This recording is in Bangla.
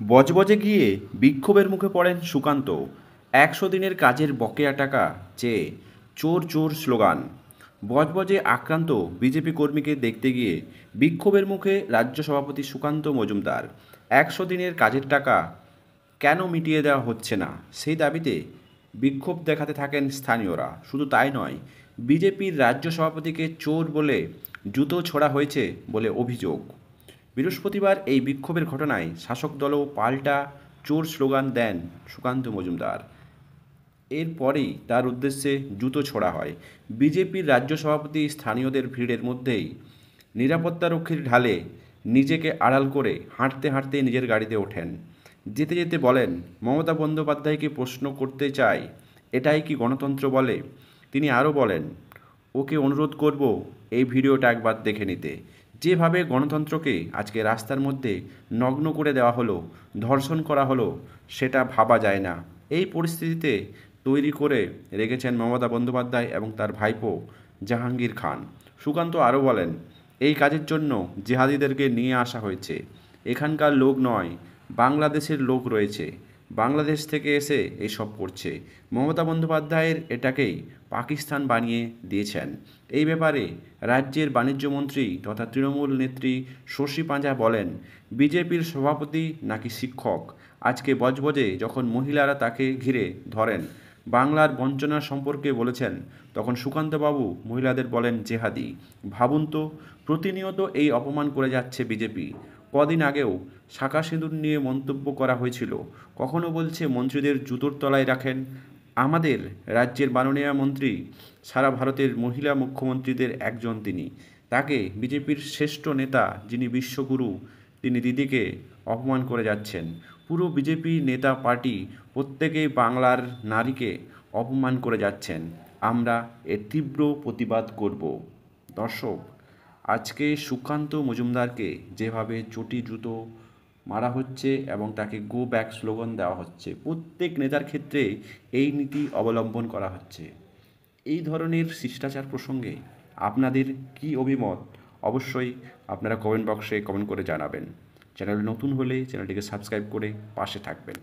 বজবজে গিয়ে বিক্ষোভের মুখে পড়েন সুকান্ত। ১০০ দিনের কাজের বকেয়া টাকা চেয়ে চোর চোর স্লোগান। বজবজে আক্রান্ত বিজেপি কর্মীকে দেখতে গিয়ে বিক্ষোভের মুখে রাজ্য সভাপতি সুকান্ত মজুমদার। ১০০ দিনের কাজের টাকা কেন মিটিয়ে দেওয়া হচ্ছে না সেই দাবিতে বিক্ষোভ দেখাতে থাকেন স্থানীয়রা। শুধু তাই নয়, বিজেপির রাজ্য সভাপতিকে চোর বলে জুতো ছোড়া হয়েছে বলে অভিযোগ। বৃহস্পতিবার এই বিক্ষোভের ঘটনায় শাসক দলও পাল্টা চোর স্লোগান দেন সুকান্ত মজুমদার। এরপরেই তার উদ্দেশ্যে জুতো ছোড়া হয়। বিজেপির রাজ্য সভাপতি স্থানীয়দের ভিড়ের মধ্যেই নিরাপত্তারক্ষীর ঢালে নিজেকে আড়াল করে হাঁটতে হাঁটতে নিজের গাড়িতে ওঠেন। যেতে যেতে বলেন, মমতা বন্দ্যোপাধ্যায়কে প্রশ্ন করতে চাই, এটাই কি গণতন্ত্র বলে? তিনি আরও বলেন, ওকে অনুরোধ করব এই ভিডিওটা একবার দেখে নিতে। যেভাবে গণতন্ত্রকে আজকে রাস্তার মধ্যে নগ্ন করে দেওয়া হলো, ধর্ষণ করা হলো, সেটা ভাবা যায় না। এই পরিস্থিতিতে তৈরি করে রেখেছেন মমতা বন্দ্যোপাধ্যায় এবং তার ভাইপো জাহাঙ্গীর খান। সুকান্ত আরও বলেন, এই কাজের জন্য জিহাদিদেরকে নিয়ে আসা হয়েছে। এখানকার লোক নয়, বাংলাদেশের লোক রয়েছে, বাংলাদেশ থেকে এসে এসব করছে। মমতা বন্দ্যোপাধ্যায়ের এটাকেই পাকিস্তান বানিয়ে দিয়েছেন। এই ব্যাপারে রাজ্যের বাণিজ্যমন্ত্রী তথা তৃণমূল নেত্রী শশী পাঁজা বলেন, বিজেপির সভাপতি নাকি শিক্ষক? আজকে বজবজে যখন মহিলারা তাকে ঘিরে ধরেন, বাংলার বঞ্চনা সম্পর্কে বলেছেন, তখন সুকান্তবাবু মহিলাদের বলেন জেহাদি। ভাবুন তো, প্রতিনিয়ত এই অপমান করে যাচ্ছে বিজেপি। কদিন আগেও শাঁখা সিঁদুর নিয়ে মন্তব্য করা হয়েছিল। কখনো বলছে মন্ত্রীদের জুতোর তলায় রাখেন। আমাদের রাজ্যের মাননীয় মন্ত্রী সারা ভারতের মহিলা মুখ্যমন্ত্রীদের একজন তিনি। তাকে বিজেপির শ্রেষ্ঠ নেতা যিনি বিশ্বগুরু, তিনি দিদিকে অপমান করে যাচ্ছেন। পুরো বিজেপি নেতা পার্টি প্রত্যেকেই বাংলার নারীকে অপমান করে যাচ্ছেন। আমরা এর তীব্র প্রতিবাদ করব। দর্শক, আজকে সুকান্ত মজুমদারকে যেভাবে চটি জুতো মারা হচ্ছে এবং তাকে গো ব্যাক স্লোগান দেওয়া হচ্ছে, প্রত্যেক নেতার ক্ষেত্রে এই নীতি অবলম্বন করা হচ্ছে। এই ধরনের শিষ্টাচার প্রসঙ্গে আপনাদের কী অভিমত অবশ্যই আপনারা কমেন্ট বক্সে কমেন্ট করে জানাবেন। চ্যানেল নতুন হলে চ্যানেলটিকে সাবস্ক্রাইব করে পাশে থাকবেন।